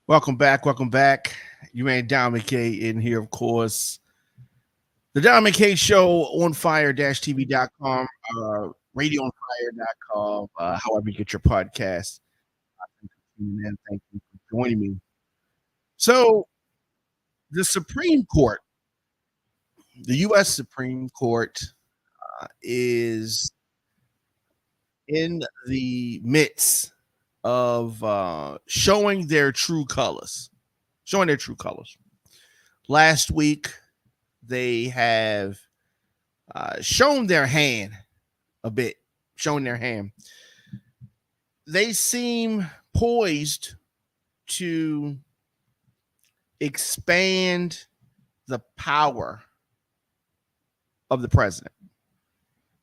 Welcome back. Welcome back. You man, Don McKay in here, of course. The Don McKay Show on fire-tv.com, radioonfire.com, however you get your podcast. And thank you for joining me. So, the Supreme Court, the U.S. Supreme Court, is in the midst of showing their true colors. Last week, they have shown their hand a bit, They seem poised to expand the power of the president.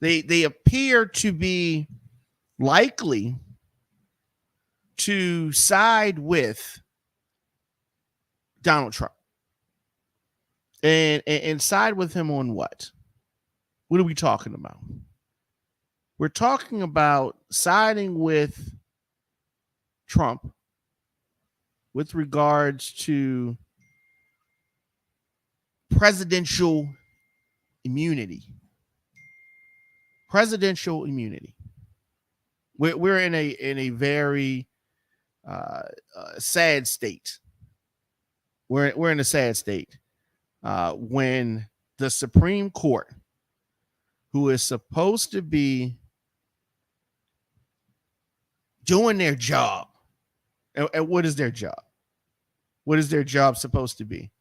They appear to be likely to side with Donald Trump. And side with him on what? What are we talking about? We're talking about siding with Trump with regards to presidential immunity. Presidential immunity. We're in a very sad state. We're in a sad state when the Supreme Court, who is supposed to be doing their job, and what is their job? What is their job supposed to be?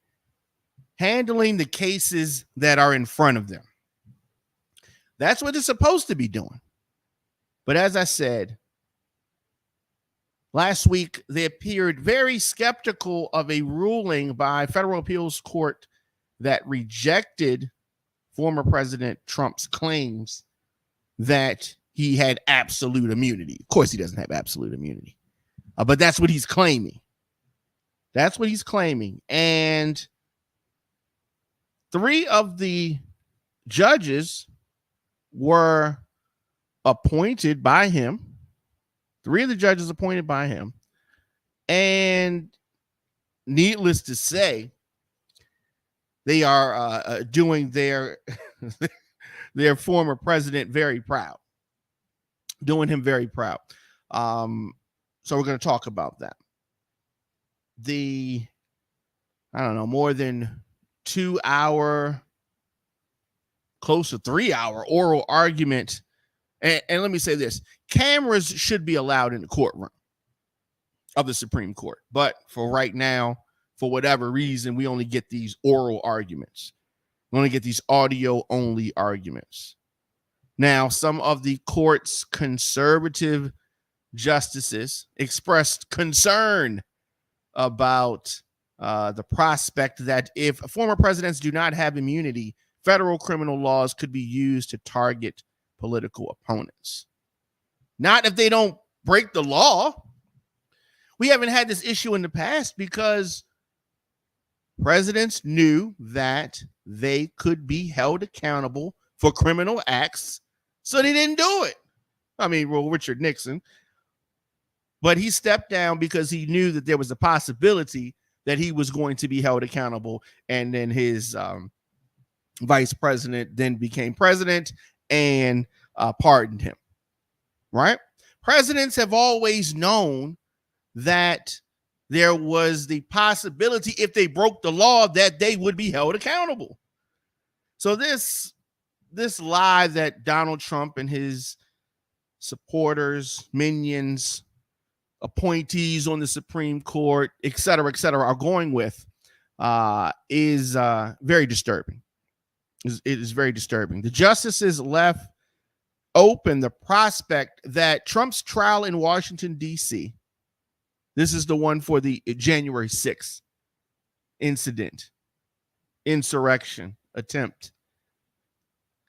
Handling the cases that are in front of them. That's what it's supposed to be doing. But as I said, last week, they appeared very skeptical of a ruling by Federal Appeals Court that rejected former President Trump's claims that he had absolute immunity. Of course, he doesn't have absolute immunity, but that's what he's claiming. And 3 of the judges were appointed by him. 3 of the judges appointed by him. And needless to say, they are doing their former president very proud. Doing him very proud. So we're going to talk about that. More than 2 hour, close to 3 hour oral argument. And let me say this, cameras should be allowed in the courtroom of the Supreme Court. But for right now, for whatever reason, we only get these oral arguments. We only get these audio only arguments. Now, some of the court's conservative justices expressed concern about the prospect that if former presidents do not have immunity, federal criminal laws could be used to target political opponents. Not if they don't break the law. We haven't had this issue in the past because presidents knew that they could be held accountable for criminal acts, so they didn't do it. Richard Nixon, but he stepped down because he knew that there was a possibility that he was going to be held accountable, and then his vice president then became president and pardoned him, right? Presidents have always known that there was the possibility, if they broke the law, that they would be held accountable. So this lie that Donald Trump and his supporters, minions, appointees on the Supreme Court, et cetera, are going with is very disturbing. It is very disturbing. The justices left open the prospect that Trump's trial in Washington, D.C., this is the one for the January 6th insurrection attempt,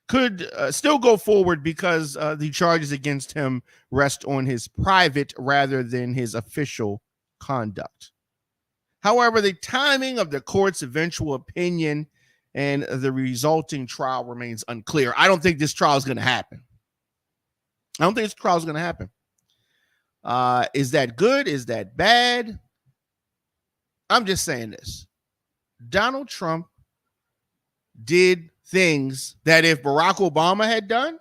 could still go forward because the charges against him rest on his private rather than his official conduct. However, the timing of the court's eventual opinion and the resulting trial remains unclear. I don't think this trial is going to happen. Is that good? Is that bad? I'm just saying this. Donald Trump did things that if Barack Obama had done,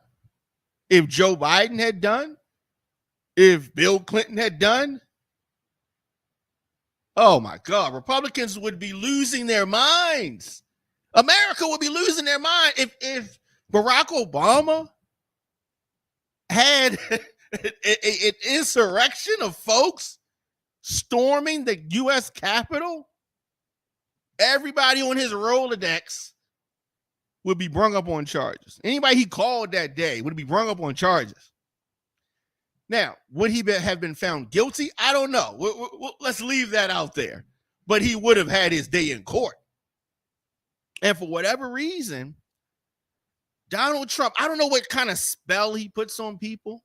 if Joe Biden had done, if Bill Clinton had done, oh my God, Republicans would be losing their minds. America would be losing their mind if Barack Obama had an insurrection of folks storming the U.S. Capitol. Everybody on his Rolodex would be brung up on charges. Anybody he called that day would be brung up on charges. Now, would he have been found guilty? I don't know. Let's leave that out there. But he would have had his day in court. And for whatever reason, Donald Trump, I don't know what kind of spell he puts on people,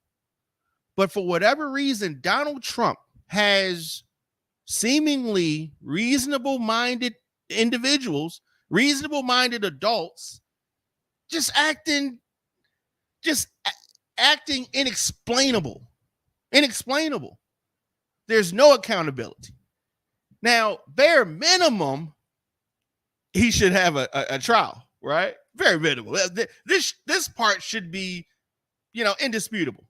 but for whatever reason, Donald Trump has seemingly reasonable-minded individuals, reasonable-minded adults, just acting inexplainable. There's no accountability. Now, bare minimum, he should have a trial, right? Very minimal. This part should be, indisputable.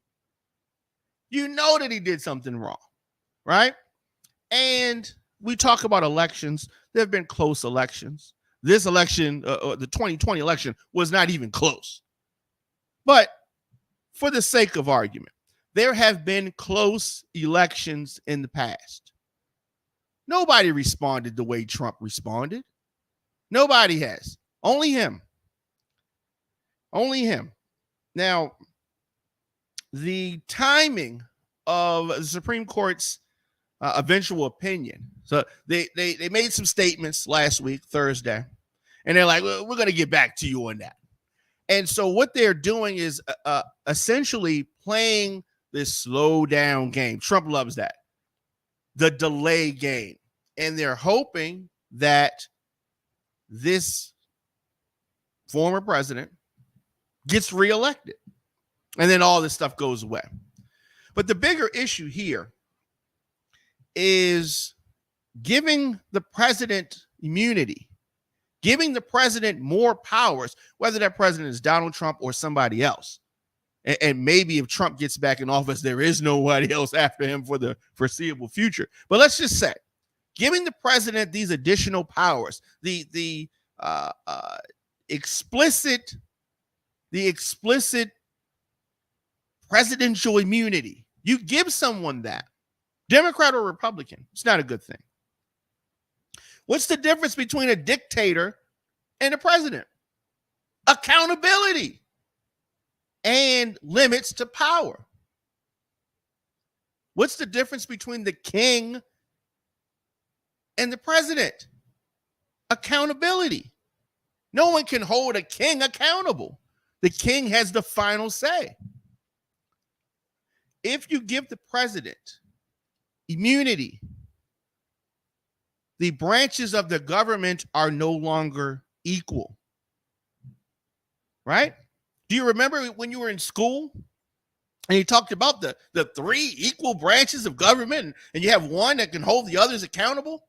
You know that he did something wrong, right? And we talk about elections. There have been close elections. This election, the 2020 election, was not even close. But for the sake of argument, there have been close elections in the past. Nobody responded the way Trump responded. Nobody has. Only him. Only him. Now, the timing of the Supreme Court's eventual opinion. So they made some statements last week, Thursday, and they're like, well, we're going to get back to you on that. And so what they're doing is essentially playing this slow down game. Trump loves that. The delay game. And they're hoping that this former president gets reelected. And then all this stuff goes away. But the bigger issue here is giving the president immunity, giving the president more powers, whether that president is Donald Trump or somebody else. And maybe if Trump gets back in office, there is nobody else after him for the foreseeable future. But let's just say, giving the president these additional powers, the explicit presidential immunity, you give someone that, Democrat or Republican, it's not a good thing. What's the difference between a dictator and a president? Accountability and limits to power. What's the difference between the king and the president? Accountability. No one can hold a king accountable. The king has the final say. If you give the president immunity, the branches of the government are no longer equal. Right? Do you remember when you were in school and you talked about the three equal branches of government and you have one that can hold the others accountable?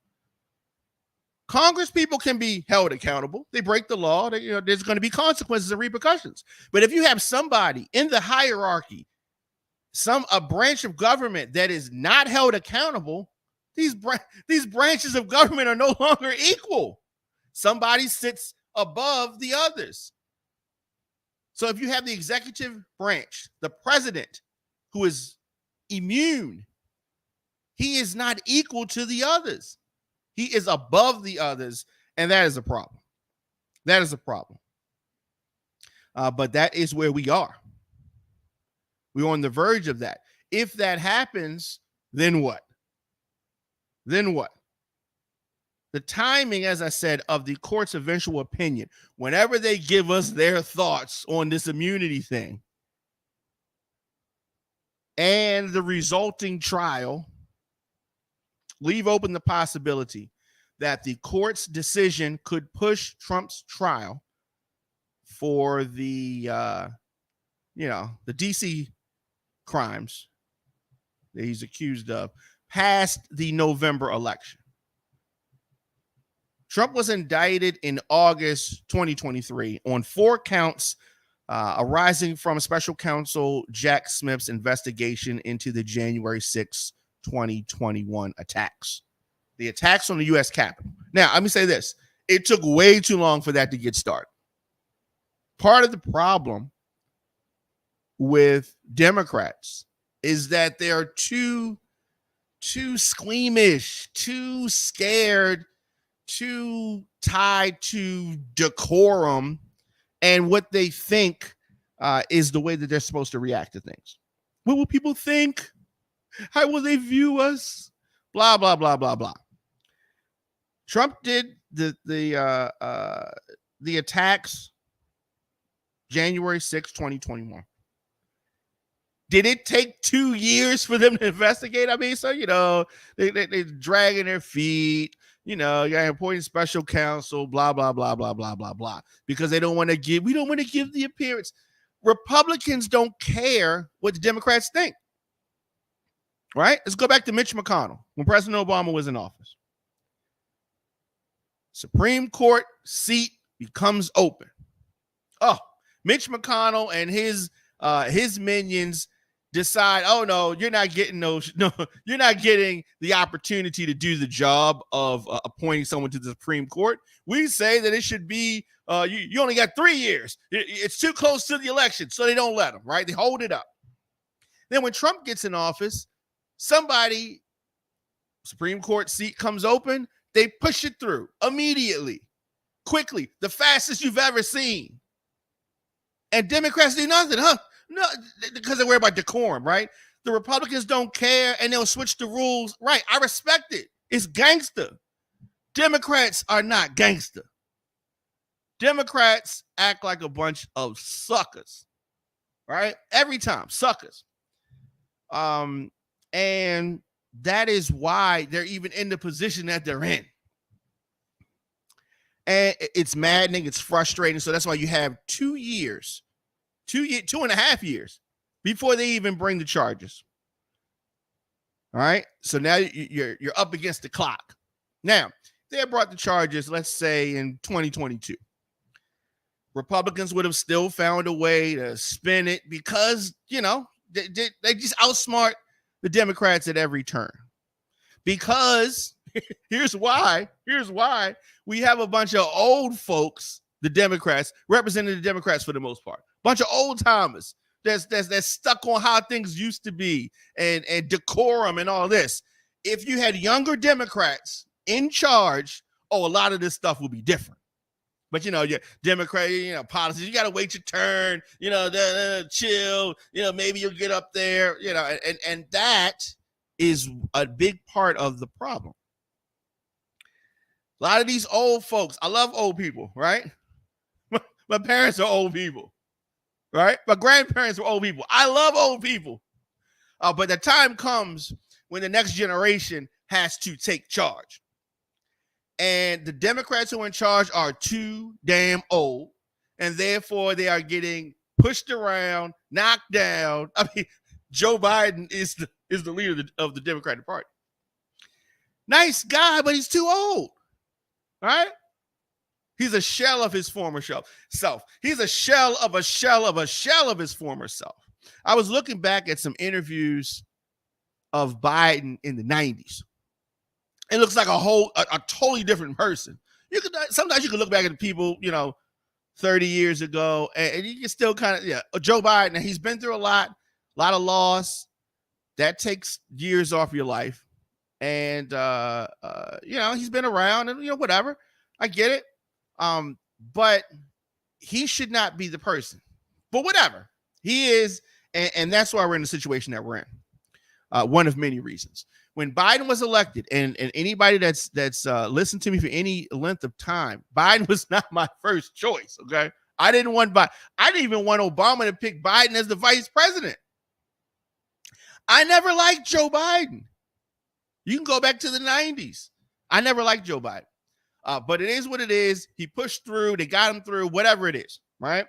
Congress people can be held accountable. They break the law. There's going to be consequences and repercussions. But if you have somebody in the hierarchy, a branch of government that is not held accountable, these branches of government are no longer equal. Somebody sits above the others. So if you have the executive branch, the president, who is immune, he is not equal to the others. He is above the others, and that is a problem. That is a problem. But that is where we are. We're on the verge of that. If that happens, then what? Then what? The timing, as I said, of the court's eventual opinion, whenever they give us their thoughts on this immunity thing and the resulting trial, leave open the possibility that the court's decision could push Trump's trial for the DC crimes that he's accused of past the November election. Trump was indicted in August 2023 on 4 counts arising from special counsel Jack Smith's investigation into the January 6, 2021 attacks. The attacks on the U.S. Capitol. Now, let me say this. It took way too long for that to get started. Part of the problem with Democrats is that they're too squeamish, too scared, too tied to decorum and what they think is the way that they're supposed to react to things. What will people think? How will they view us? Blah, blah, blah, blah, blah. Trump did the attacks January 6, 2021. Did it take 2 years for them to investigate? I mean, so, they're dragging their feet. You're appointing special counsel, blah, blah, blah, blah, blah, blah, blah, because we don't want to give the appearance. Republicans don't care what the Democrats think, right? Let's go back to Mitch McConnell when President Obama was in office. Supreme Court seat becomes open. Oh, Mitch McConnell and his minions decide, oh no, you're not getting you're not getting the opportunity to do the job of appointing someone to the Supreme Court. We say that it should be you only got 3 years. It's too close to the election, so they don't let them, right? They hold it up. Then when Trump gets in office, Supreme Court seat comes open, they push it through immediately, quickly, the fastest you've ever seen. And Democrats do nothing, huh? No, because they worry about decorum, right? The Republicans don't care, and they'll switch the rules. Right, I respect it. It's gangster. Democrats are not gangster. Democrats act like a bunch of suckers, right? Every time, suckers. And that is why they're even in the position that they're in. And it's maddening. It's frustrating. So that's why you have 2 years. 2.5 years before they even bring the charges. All right. So now you're up against the clock. Now, they had brought the charges, let's say in 2022. Republicans would have still found a way to spin it because, they just outsmart the Democrats at every turn. Because here's why we have a bunch of old folks, the Democrats, representing the Democrats for the most part. Bunch of old timers that's stuck on how things used to be and decorum and all this. If you had younger Democrats in charge, a lot of this stuff would be different. But your Democrat, policies, you gotta wait your turn, chill, maybe you'll get up there, and that is a big part of the problem. A lot of these old folks, I love old people, right? My parents are old people. Right? My grandparents were old people. I love old people. But the time comes when the next generation has to take charge. And the Democrats who are in charge are too damn old. And therefore, they are getting pushed around, knocked down. I mean, Joe Biden is the leader of the Democratic Party. Nice guy, but he's too old. Right? He's a shell of his former self. He's a shell of a shell of a shell of his former self. I was looking back at some interviews of Biden in the 90s. It looks like a totally different person. Sometimes you can look back at the people, 30 years ago, and you can still kind of, Joe Biden, he's been through a lot of loss. That takes years off your life. And, he's been around and, whatever. I get it. But he should not be the person. But whatever. He is, and that's why we're in the situation that we're in. One of many reasons. When Biden was elected, and anybody that's listened to me for any length of time, Biden was not my first choice. Okay, I didn't even want Obama to pick Biden as the vice president. I never liked Joe Biden. You can go back to the 90s. I never liked Joe Biden. But it is what it is. He pushed through. They got him through, whatever it is, right?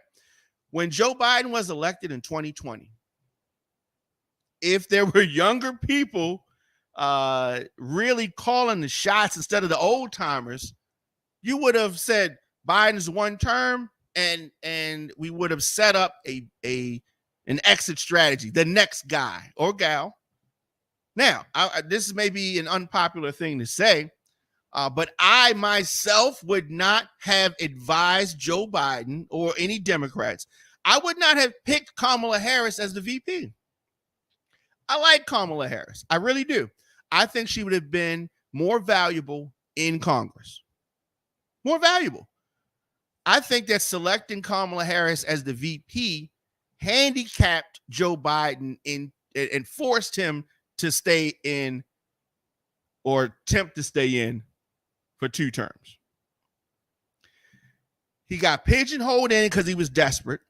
When Joe Biden was elected in 2020, if there were younger people really calling the shots instead of the old timers, You would have said Biden's one term, and we would have set up an exit strategy, the next guy or gal. Now, this may be an unpopular thing to say, but I myself would not have advised Joe Biden or any Democrats. I would not have picked Kamala Harris as the VP. I like Kamala Harris. I really do. I think she would have been more valuable in Congress. More valuable. I think that selecting Kamala Harris as the VP handicapped Joe Biden and forced him to stay in or attempt to stay in for 2 terms. He got pigeonholed in because he was desperate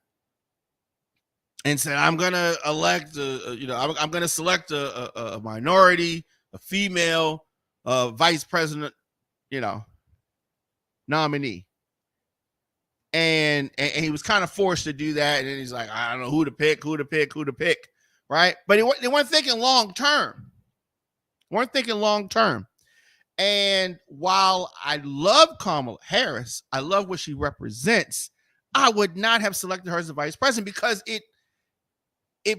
and said, I'm going to elect, I'm going to select a minority, a female vice president, nominee. And he was kind of forced to do that. And then he's like, I don't know who to pick, right? But they weren't thinking long term. And while I love Kamala Harris, I love what she represents, I would not have selected her as the vice president because it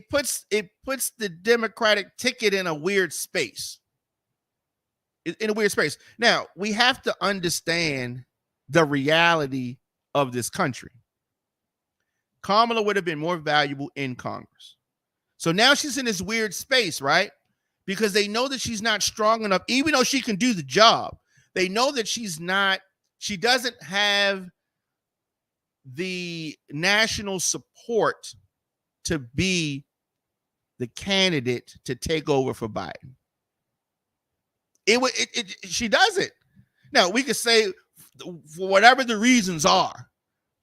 puts the Democratic ticket in a weird space. Now, we have to understand the reality of this country. Kamala would have been more valuable in Congress. So now she's in this weird space, right? Because they know that she's not strong enough, even though she can do the job. They know that she doesn't have the national support to be the candidate to take over for Biden. She doesn't. Now, we could say, for whatever the reasons are,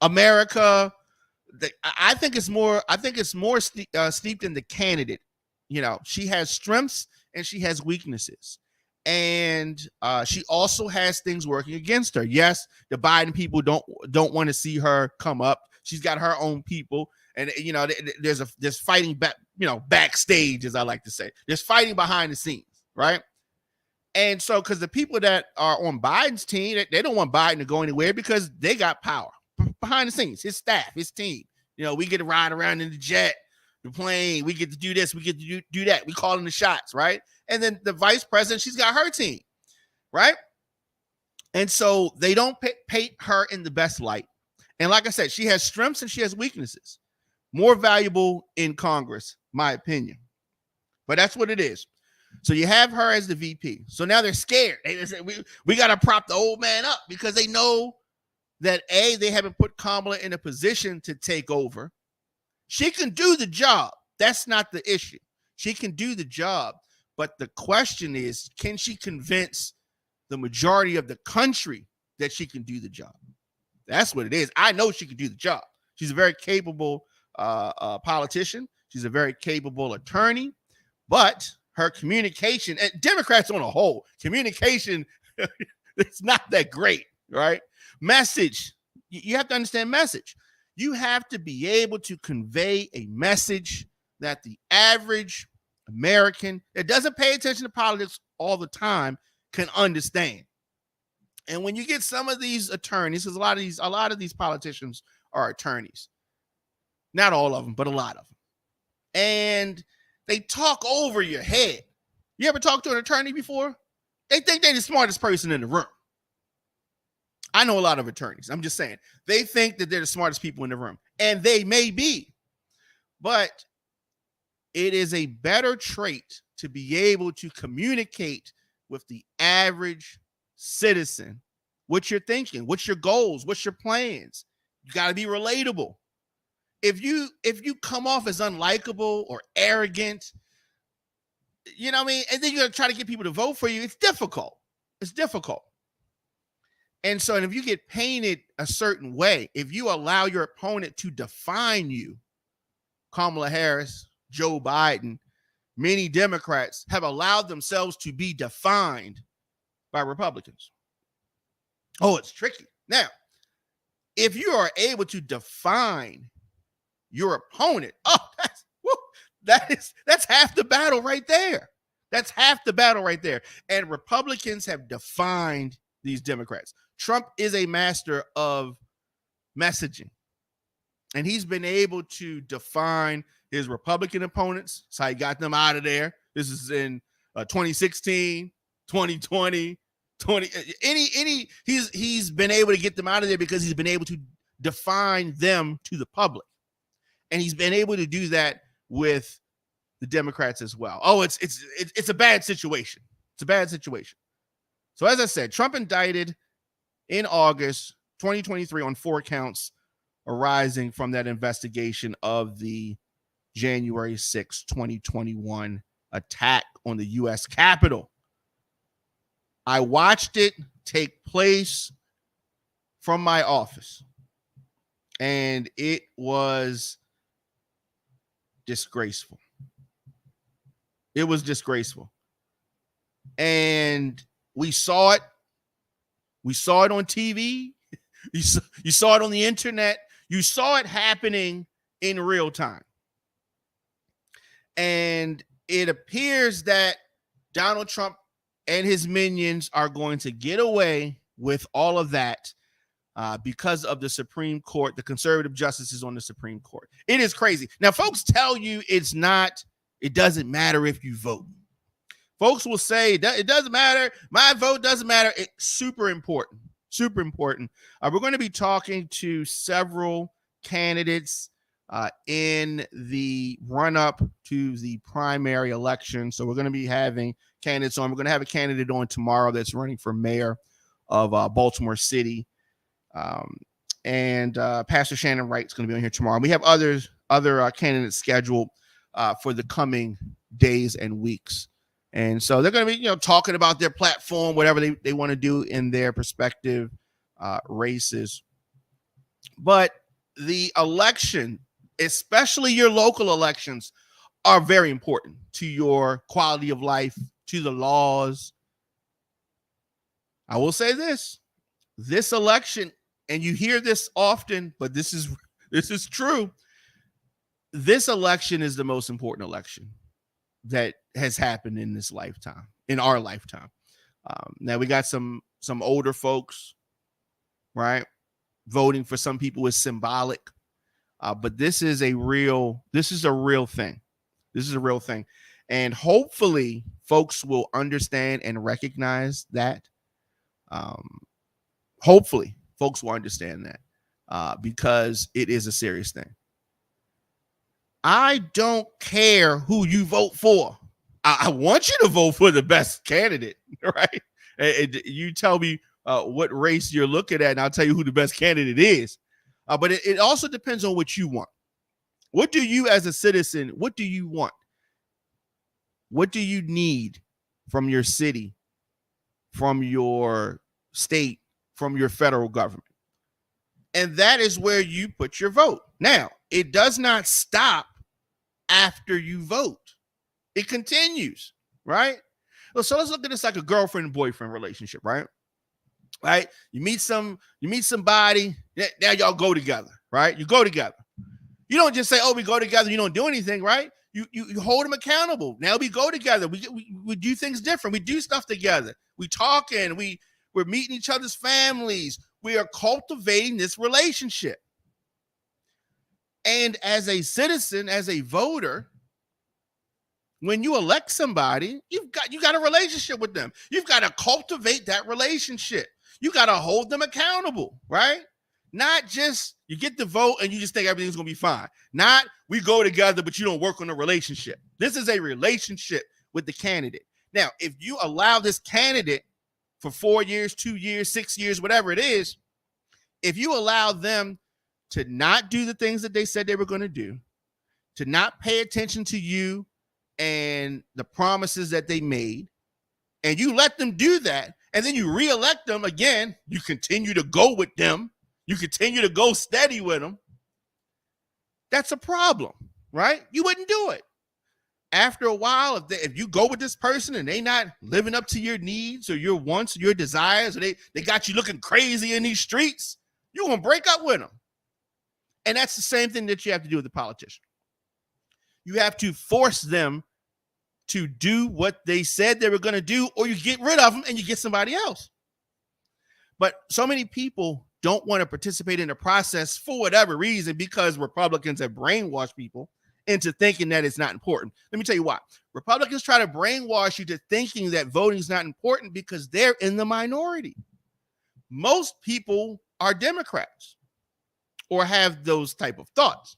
America, I think it's more steeped in the candidate. She has strengths and she has weaknesses. And she also has things working against her. Yes, the Biden people don't want to see her come up. She's got her own people. And, there's fighting back, backstage, as I like to say. There's fighting behind the scenes, right? And so, because the people that are on Biden's team, they don't want Biden to go anywhere because they got power behind the scenes, his staff, his team. We get to ride around in the jet, the plane. We get to do this. We get to do that. We call in the shots, right? And then the vice president, she's got her team, right? And so they don't paint her in the best light. And like I said, she has strengths and she has weaknesses. More valuable in Congress, my opinion. But that's what it is. So you have her as the VP. So now they're scared. They say, we got to prop the old man up because they know that, A, they haven't put Kamala in a position to take over. She can do the job. That's not the issue. She can do the job. But the question is, can she convince the majority of the country that she can do the job? That's what it is. I know she can do the job. She's a very capable politician. She's a very capable attorney. But her communication, and Democrats on a whole, communication, it's not that great, right? Message, you have to understand message. You have to be able to convey a message that the average American that doesn't pay attention to politics all the time can understand. And when you get some of these attorneys, because a lot of these politicians are attorneys, not all of them, but a lot of them, and they talk over your head. You ever talked to an attorney before? They think they're the smartest person in the room. I know a lot of attorneys. I'm just saying. They think that they're the smartest people in the room. And they may be. But it is a better trait to be able to communicate with the average citizen what you're thinking, what's your goals, what's your plans. You got to be relatable. If you come off as unlikable or arrogant, you know what I mean? And then you're going to try to get people to vote for you. It's difficult. And so, and if you get painted a certain way, if you allow your opponent to define you, Kamala Harris, Joe Biden, many Democrats have allowed themselves to be defined by Republicans. Oh, it's tricky. Now, if you are able to define your opponent, that's half the battle right there. That's half the battle right there. And Republicans have defined these Democrats Trump is a master of messaging, and he's been able to define his Republican opponents. That's how he got them out of there. This is in 2016, 2020, he's been able to get them out of there because he's been able to define them to the public. And he's been able to do that with the Democrats as well. Oh, it's a bad situation. It's a bad situation. So as I said, Trump indicted in August 2023 on 4 counts arising from that investigation of the January 6, 2021 attack on the U.S. Capitol. I watched it take place from my office, and it was disgraceful. It was disgraceful. And we saw it. We saw it on TV. You saw it on the internet. You saw it happening in real time. And it appears that Donald Trump and his minions are going to get away with all of that because of the Supreme Court, the conservative justices on the Supreme Court. It is crazy. Now, folks tell you it doesn't matter if you vote. Folks will say it doesn't matter. My vote doesn't matter. It's super important. Super important. We're going to be talking to several candidates in the run-up to the primary election. So we're going to be having candidates on. We're going to have a candidate on tomorrow that's running for mayor of Baltimore City. And Pastor Shannon Wright's going to be on here tomorrow. We have other candidates scheduled for the coming days and weeks. And so they're going to be, talking about their platform, whatever they want to do in their respective races. But the election, especially your local elections, are very important to your quality of life, to the laws. I will say this election, and you hear this often, but this is true. This election is the most important election that has happened in this lifetime, in our lifetime. Now we got some older folks, right? Voting for some people is symbolic, but this is a real thing. This is a real thing. And hopefully folks will understand and recognize that. Hopefully folks will understand that because it is a serious thing. I don't care who you vote for. I want you to vote for the best candidate, right? You tell me what race you're looking at, and I'll tell you who the best candidate is. But it also depends on what you want. What do you, as a citizen, what do you want? What do you need from your city, from your state, from your federal government? And that is where you put your vote. Now, it does not stop after you vote. It continues, right? So let's look at this like a girlfriend-boyfriend relationship, right? Right? You meet somebody, now y'all go together, right? You go together. You don't just say, oh, we go together, you don't do anything, right? You hold them accountable. Now we go together. We do things different. We do stuff together. We talk and we're meeting each other's families. We are cultivating this relationship. And as a citizen, as a voter, when you elect somebody, you got a relationship with them. You've got to cultivate that relationship. You got to hold them accountable, right? Not just you get the vote and you just think everything's going to be fine. Not we go together, but you don't work on a relationship. This is a relationship with the candidate. Now, if you allow this candidate for 4 years, 2 years, 6 years, whatever it is, if you allow them to not do the things that they said they were going to do, to not pay attention to you and the promises that they made, and you let them do that, and then you reelect them again, you continue to go with them, you continue to go steady with them, that's a problem, right? You wouldn't do it. After a while, if you go with this person and they not living up to your needs or your wants, or your desires, or they got you looking crazy in these streets, you're going to break up with them. And that's the same thing that you have to do with the politician. You have to force them to do what they said they were going to do, or you get rid of them and you get somebody else. But so many people don't want to participate in the process for whatever reason, because Republicans have brainwashed people into thinking that it's not important. Let me tell you why. Republicans try to brainwash you to thinking that voting is not important because they're in the minority. Most people are Democrats or have those type of thoughts.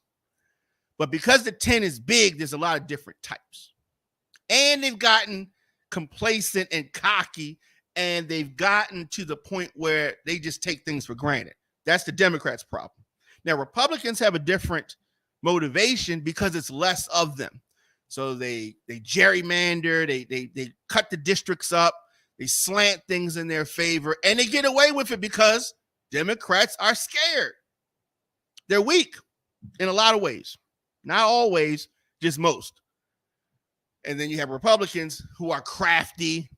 But because the 10 is big, there's a lot of different types. And they've gotten complacent and cocky, and they've gotten to the point where they just take things for granted. That's the Democrats' problem. Now, Republicans have a different motivation because it's less of them. So they gerrymander, they cut the districts up, they slant things in their favor, and they get away with it because Democrats are scared. They're weak in a lot of ways. Not always, just most. And then you have Republicans who are crafty,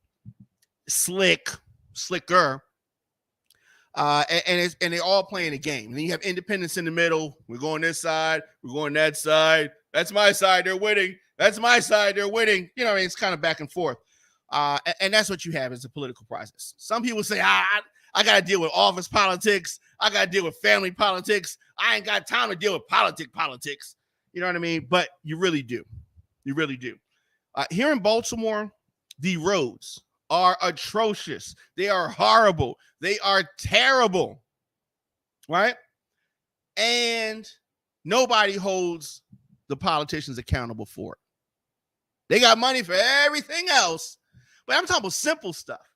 slicker, and they're all playing a game. And then you have independents in the middle. We're going this side, we're going that side. That's my side, they're winning. That's my side, they're winning. You know, I mean, it's kind of back and forth. And that's what you have as a political process. Some people say, I got to deal with office politics. I got to deal with family politics. I ain't got time to deal with politics. You know what I mean? But you really do. You really do. Here in Baltimore, the roads are atrocious. They are horrible. They are terrible. Right? And nobody holds the politicians accountable for it. They got money for everything else. But I'm talking about simple stuff.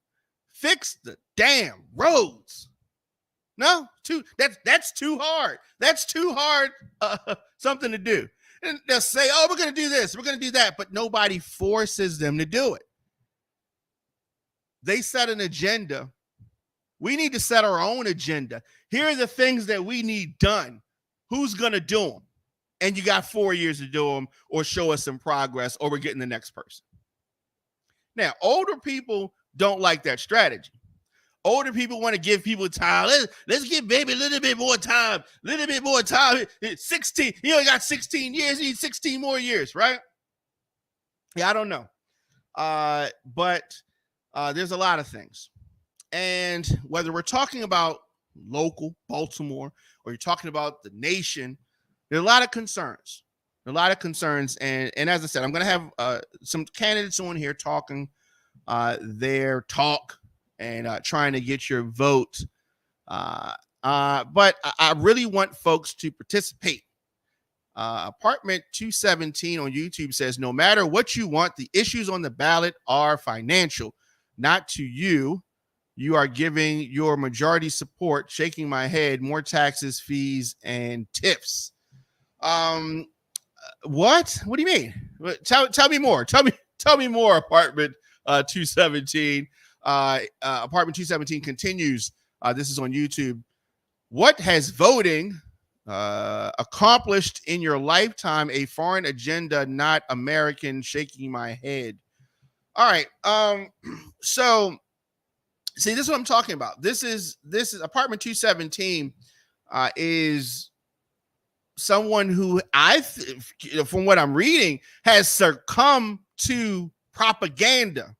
Fix the damn roads. No, that's too hard. That's too hard something to do. And they'll say, oh, we're going to do this, we're going to do that, but nobody forces them to do it. They set an agenda. We need to set our own agenda. Here are the things that we need done. Who's going to do them? And you got 4 years to do them, or show us some progress, or we're getting the next person. Now, older people don't like that strategy. Older people want to give people time. Let's give baby a little bit more time. 16. You only got 16 years. You need 16 more years, right? Yeah, I don't know. But there's a lot of things. And whether we're talking about local Baltimore or you're talking about the nation, there's a lot of concerns. And as I said, I'm going to have some candidates on here talking their talk and trying to get your vote. But I really want folks to participate. Apartment 217 on YouTube says, no matter what you want, the issues on the ballot are financial, not to you. You are giving your majority support, shaking my head, more taxes, fees, and tips. What do you mean? Tell me more. Tell me more, Apartment 217. Apartment 217 continues. This is on YouTube. What has voting accomplished in your lifetime? A foreign agenda, not American. Shaking my head. All right. So see, this is what I'm talking about. This is Apartment 217 is someone who from what I'm reading, has succumbed to propaganda.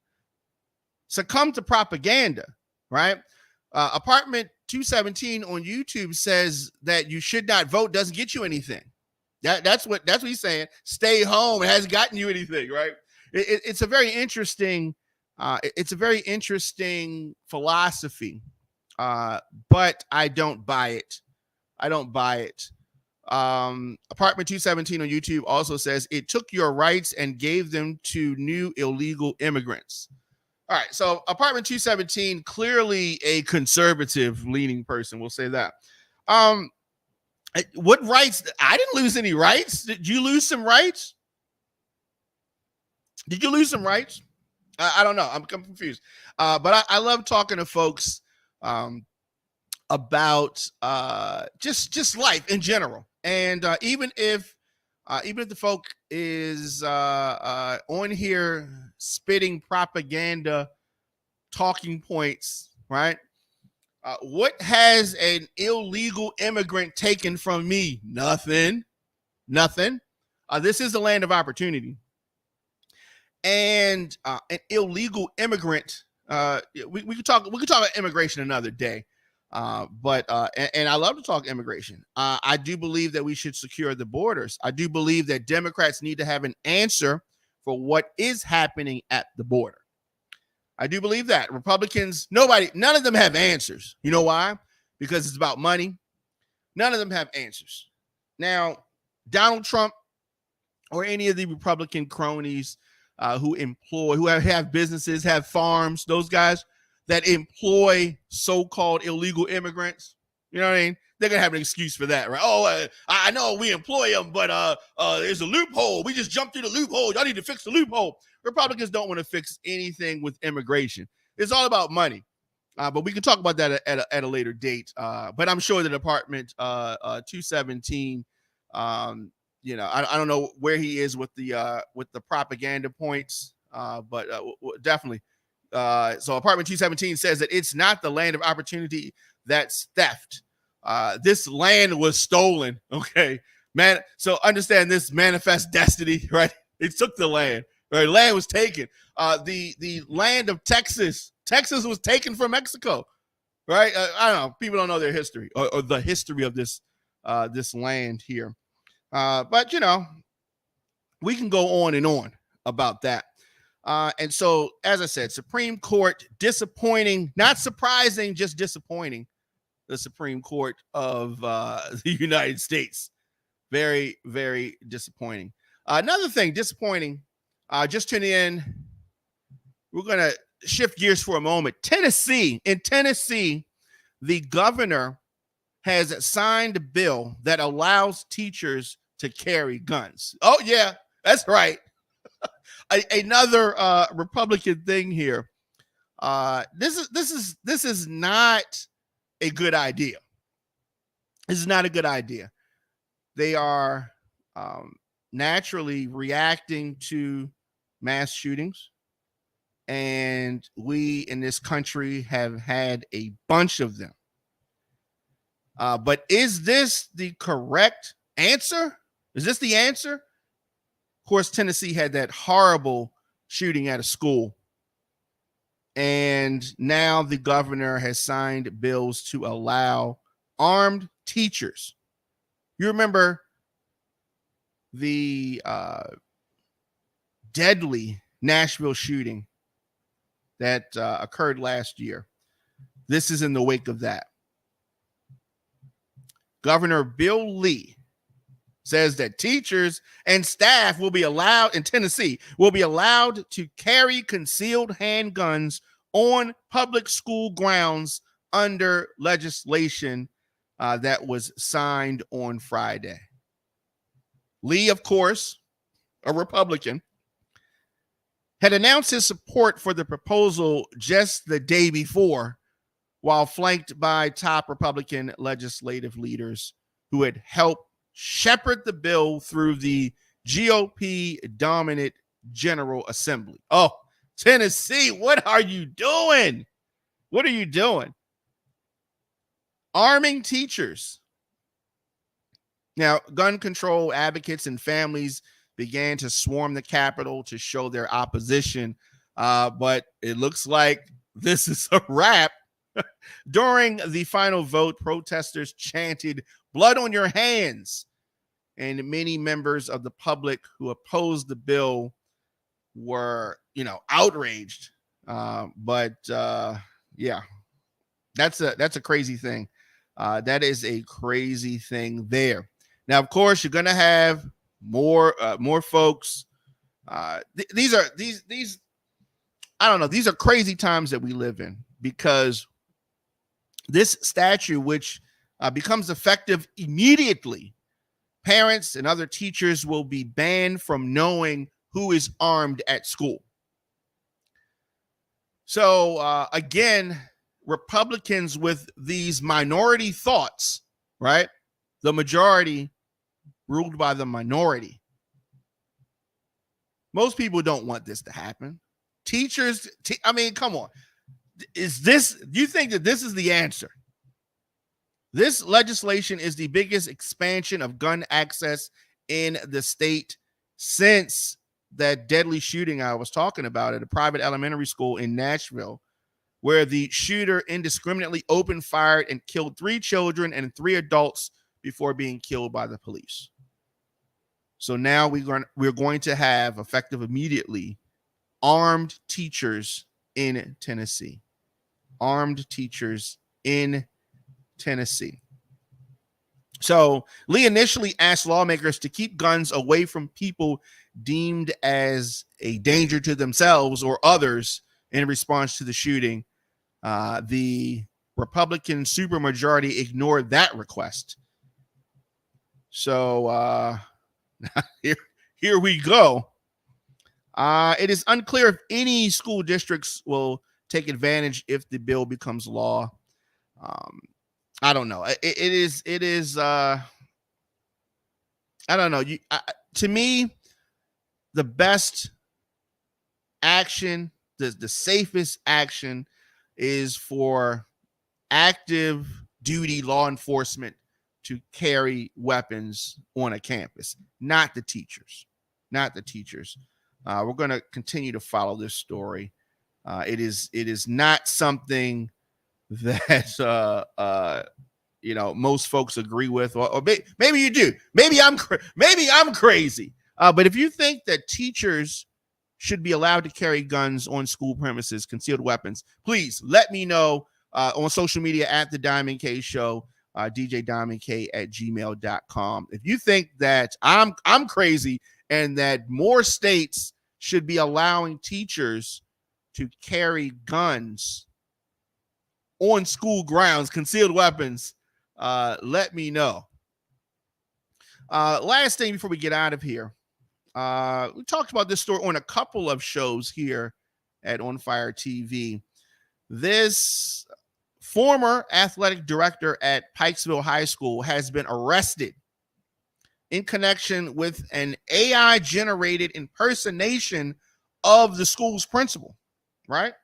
Right? Apartment 217 on YouTube says that you should not vote, doesn't get you anything. That's what he's saying. Stay home. It hasn't gotten you anything, right? It's a very interesting philosophy, but I don't buy it. Apartment 217 on YouTube also says it took your rights and gave them to new illegal immigrants. All right, so Apartment 217, clearly a conservative leaning person, we'll say that. What rights? I didn't lose any rights. Did you lose some rights? I don't know. I'm confused. But I love talking to folks about just life in general. And even if the folk is on here spitting propaganda talking points, right? What has an illegal immigrant taken from me? Nothing. This is the land of opportunity. And an illegal immigrant, we could talk about immigration another day. And I love to talk immigration. I do believe that we should secure the borders. I do believe that Democrats need to have an answer for what is happening at the border. I do believe that. Republicans, none of them have answers. You know why? Because it's about money. None of them have answers. Now, Donald Trump or any of the Republican cronies who have businesses, have farms, those guys that employ so-called illegal immigrants, you know what I mean? They're going to have an excuse for that, right? Oh, I know we employ them, but there's a loophole. We just jumped through the loophole. Y'all need to fix the loophole. Republicans don't want to fix anything with immigration. It's all about money. But we can talk about that at a later date. But I'm sure the Department 217, I don't know where he is with the propaganda points, but definitely. So Apartment 217 says that it's not the land of opportunity that's theft. This land was stolen. Okay, man. So understand this manifest destiny, right? It took the land. Right, land was taken. The land of Texas was taken from Mexico. Right? I don't know. People don't know their history or the history of this land here. But we can go on and on about that. And so, as I said, Supreme Court disappointing, not surprising, just disappointing. The Supreme Court of the United States. Very, very disappointing. Another thing, disappointing. Just tuning in. We're going to shift gears for a moment. In Tennessee, the governor has signed a bill that allows teachers to carry guns. Oh, yeah, that's right. Another Republican thing here. This is not a good idea. This is not a good idea. They are naturally reacting to mass shootings, and we in this country have had a bunch of them. But is this the correct answer? Is this the answer? Of course, Tennessee had that horrible shooting at a school. And now the governor has signed bills to allow armed teachers. You remember the deadly Nashville shooting that occurred last year. This is in the wake of that. Governor Bill Lee says that teachers and staff will be allowed in Tennessee will be allowed to carry concealed handguns on public school grounds under legislation that was signed on Friday. Lee, of course, a Republican, had announced his support for the proposal just the day before, while flanked by top Republican legislative leaders who had helped shepherd the bill through the GOP-dominant General Assembly. Oh, Tennessee, what are you doing? What are you doing? Arming teachers. Now, gun control advocates and families began to swarm the Capitol to show their opposition, but it looks like this is a wrap. During the final vote, protesters chanted, "Blood on your hands," and many members of the public who opposed the bill were, outraged. Yeah, that's a crazy thing. That is a crazy thing there. Now, of course, you're gonna have more folks. These are crazy times that we live in, because this statute, which becomes effective immediately, parents and other teachers will be banned from knowing who is armed at school. So again, Republicans with these minority thoughts, right? The majority ruled by the minority. Most people don't want this to happen. Teachers, come on. Do you think that this is the answer? This legislation is the biggest expansion of gun access in the state since that deadly shooting I was talking about at a private elementary school in Nashville, where the shooter indiscriminately opened fire and killed 3 children and 3 adults before being killed by the police. So now we're going to have, effective immediately, armed teachers in Tennessee. Armed teachers in Tennessee. So Lee initially asked lawmakers to keep guns away from people deemed as a danger to themselves or others in response to the shooting. The Republican supermajority ignored that request. So here we go. It is unclear if any school districts will take advantage if the bill becomes law. I don't know. It is. I don't know. To me, the best action, the safest action, is for active duty law enforcement to carry weapons on a campus, not the teachers. Not the teachers. We're going to continue to follow this story. It is not something that most folks agree with, or maybe you do. Maybe I'm crazy. But if you think that teachers should be allowed to carry guns on school premises, concealed weapons, please let me know on social media at the Diamond K Show, djdiamondk@gmail.com. If you think that I'm crazy and that more states should be allowing teachers to carry guns on school grounds, concealed weapons, let me know. Last thing before we get out of here. We talked about this story on a couple of shows here at On Fire TV. This former athletic director at Pikesville High School has been arrested in connection with an AI-generated impersonation of the school's principal, right?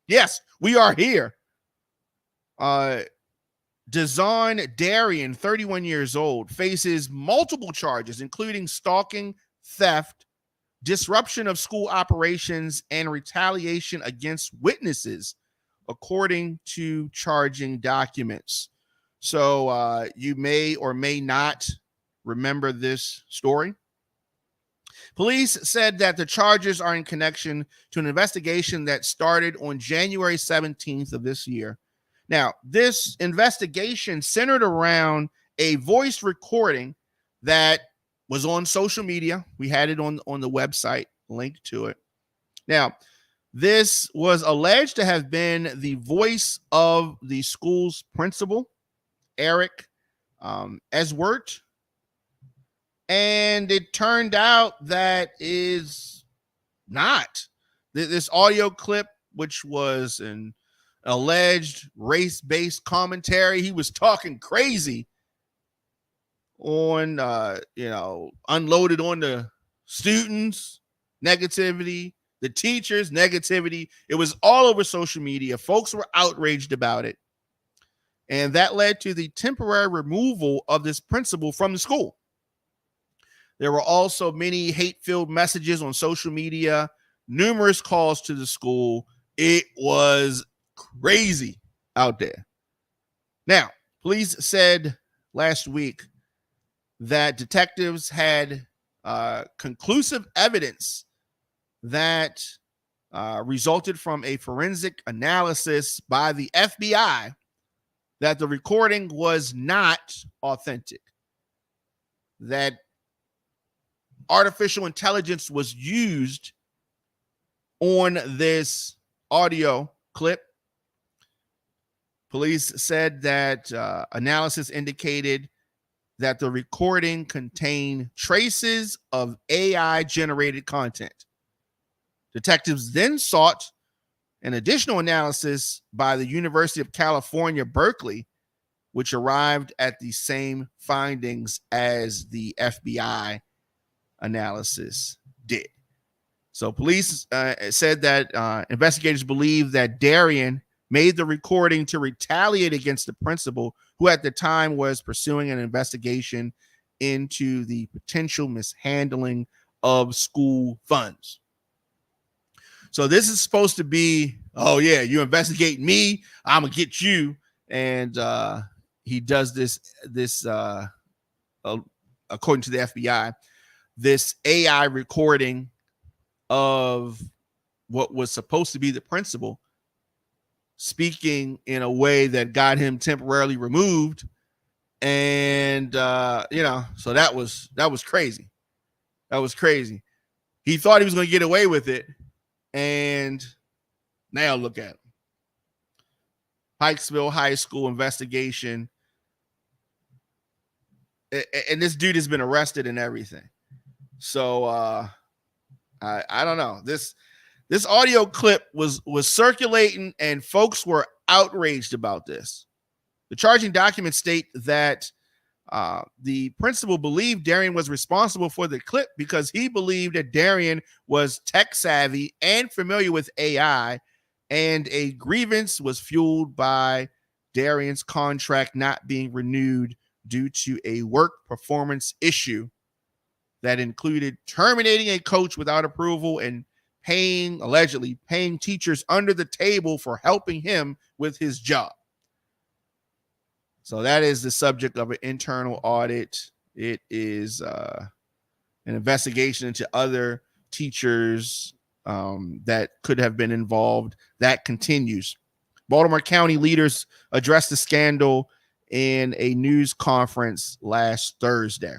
Yes, we are here. Dazon Darian, 31 years old, faces multiple charges, including stalking, theft, disruption of school operations, and retaliation against witnesses, according to charging documents. So you may or may not remember this story. Police said that the charges are in connection to an investigation that started on January 17th of this year. Now, this investigation centered around a voice recording that was on social media. We had it on the website, linked to it. Now, this was alleged to have been the voice of the school's principal, Eric Eswert. And it turned out that is not. This audio clip, which was an alleged race-based commentary, he was talking crazy on, unloaded on the students, negativity, the teachers, negativity. It was all over social media. Folks were outraged about it. And that led to the temporary removal of this principal from the school. There were also many hate-filled messages on social media, numerous calls to the school. It was crazy out there. Now, police said last week that detectives had conclusive evidence that resulted from a forensic analysis by the FBI that the recording was not authentic, that artificial intelligence was used on this audio clip. Police said that analysis indicated that the recording contained traces of AI-generated content. Detectives then sought an additional analysis by the University of California, Berkeley, which arrived at the same findings as the FBI analysis did. So police said that investigators believe that Darian made the recording to retaliate against the principal, who at the time was pursuing an investigation into the potential mishandling of school funds. So this is supposed to be, oh yeah, you investigate me, I'm gonna get you. And he does this according to the FBI, this AI recording of what was supposed to be the principal speaking in a way that got him temporarily removed. And so that was crazy. That was crazy. He thought he was going to get away with it, and now look at him. Pikesville High School investigation, and this dude has been arrested and everything. So I don't know. This audio clip was circulating, and folks were outraged about this. The charging documents state that the principal believed Darian was responsible for the clip because he believed that Darian was tech savvy and familiar with AI, and a grievance was fueled by Darian's contract not being renewed due to a work performance issue that included terminating a coach without approval and allegedly paying teachers under the table for helping him with his job. So that is the subject of an internal audit. It is an investigation into other teachers that could have been involved. That continues. Baltimore County leaders addressed the scandal in a news conference last Thursday.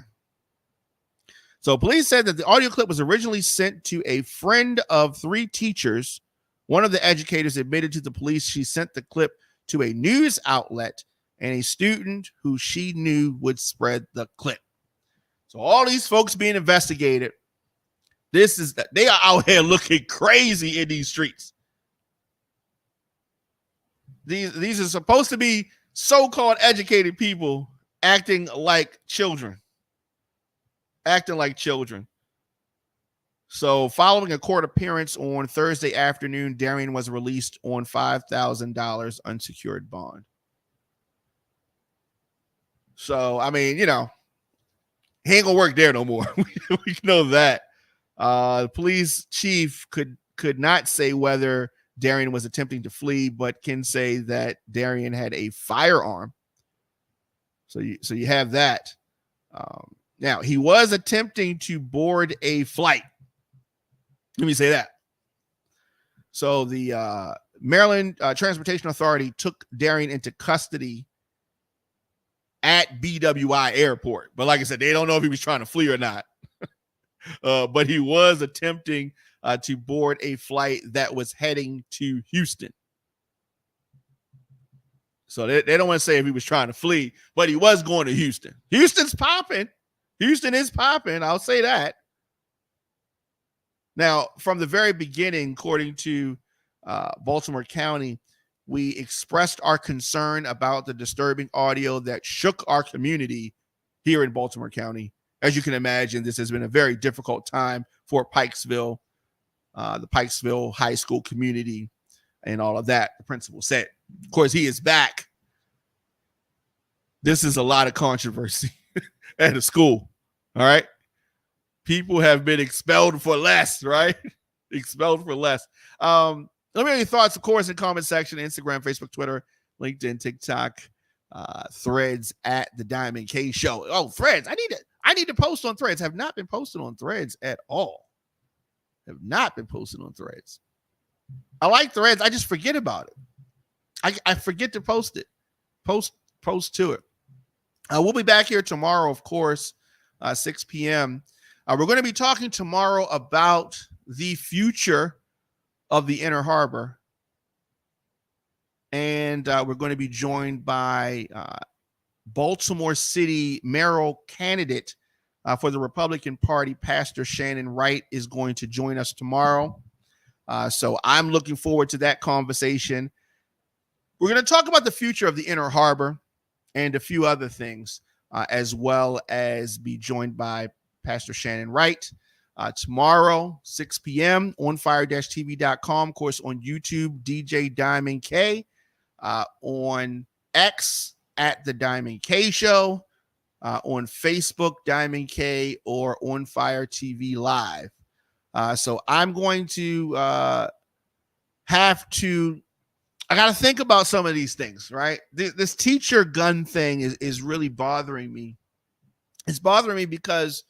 So police said that the audio clip was originally sent to a friend of three teachers. One of the educators admitted to the police she sent the clip to a news outlet and a student who she knew would spread the clip. So all these folks being investigated, they are out here looking crazy in these streets. These are supposed to be so-called educated people acting like children. So following a court appearance on Thursday afternoon, Darian was released on $5,000 unsecured bond. So, I mean, he ain't gonna work there no more. We know that. The police chief could not say whether Darian was attempting to flee, but can say that Darian had a firearm. So you have that. Now, he was attempting to board a flight. Let me say that. So the Maryland Transportation Authority took Darian into custody at BWI Airport. But like I said, they don't know if he was trying to flee or not. But he was attempting to board a flight that was heading to Houston. So they don't want to say if he was trying to flee, but he was going to Houston. Houston's popping. Houston is popping. I'll say that. Now, from the very beginning, according to Baltimore County, we expressed our concern about the disturbing audio that shook our community here in Baltimore County. As you can imagine, this has been a very difficult time for Pikesville, the Pikesville High School community, and all of that, the principal said. Of course, he is back. This is a lot of controversy at a school, all right? People have been expelled for less, right? Expelled for less. Let me know your thoughts, of course, in the comment section, Instagram, Facebook, Twitter, LinkedIn, TikTok, Threads at the Diamond K Show. Oh, Threads. I need to post on Threads. Have not been posted on Threads at all. Have not been posted on Threads. I like Threads. I just forget about it. I forget to post it. Post to it. We'll be back here tomorrow, of course, 6 p.m. We're going to be talking tomorrow about the future of the Inner Harbor. And we're going to be joined by Baltimore City mayoral candidate for the Republican Party, Pastor Shannon Wright, is going to join us tomorrow. So I'm looking forward to that conversation. We're going to talk about the future of the Inner Harbor and a few other things, as well as be joined by Pastor Shannon Wright. Tomorrow, 6 p.m. on fire-tv.com, of course, on YouTube, DJ Diamond K, on X at the Diamond K Show, on Facebook, Diamond K, or on Fire TV Live. So I'm going to I got to think about some of these things, right? This teacher gun thing is really bothering me. It's bothering me because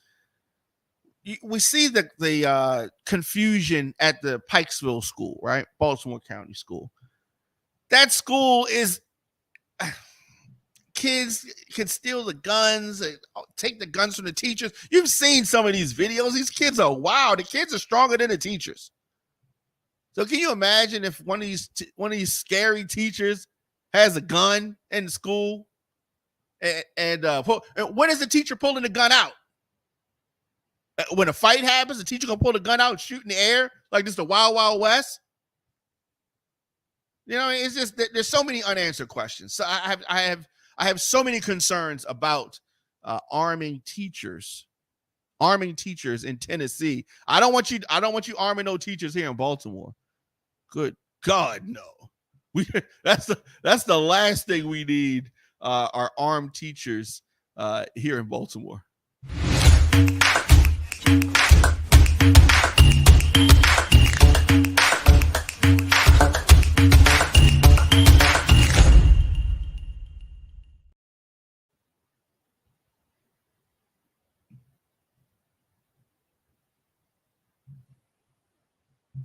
we see the confusion at the Pikesville school, right? Baltimore County School. That school is kids can steal the guns, take the guns from the teachers. You've seen some of these videos. These kids are wild. The kids are stronger than the teachers. So can you imagine if one of these scary teachers has a gun in school, and when is the teacher pulling the gun out? When a fight happens, the teacher gonna pull the gun out and shoot in the air like this the Wild Wild West? You know, it's just there's so many unanswered questions. So I have so many concerns about arming teachers in Tennessee. I don't want you arming no teachers here in Baltimore. Good God, no. That's the last thing we need, are armed teachers here in Baltimore.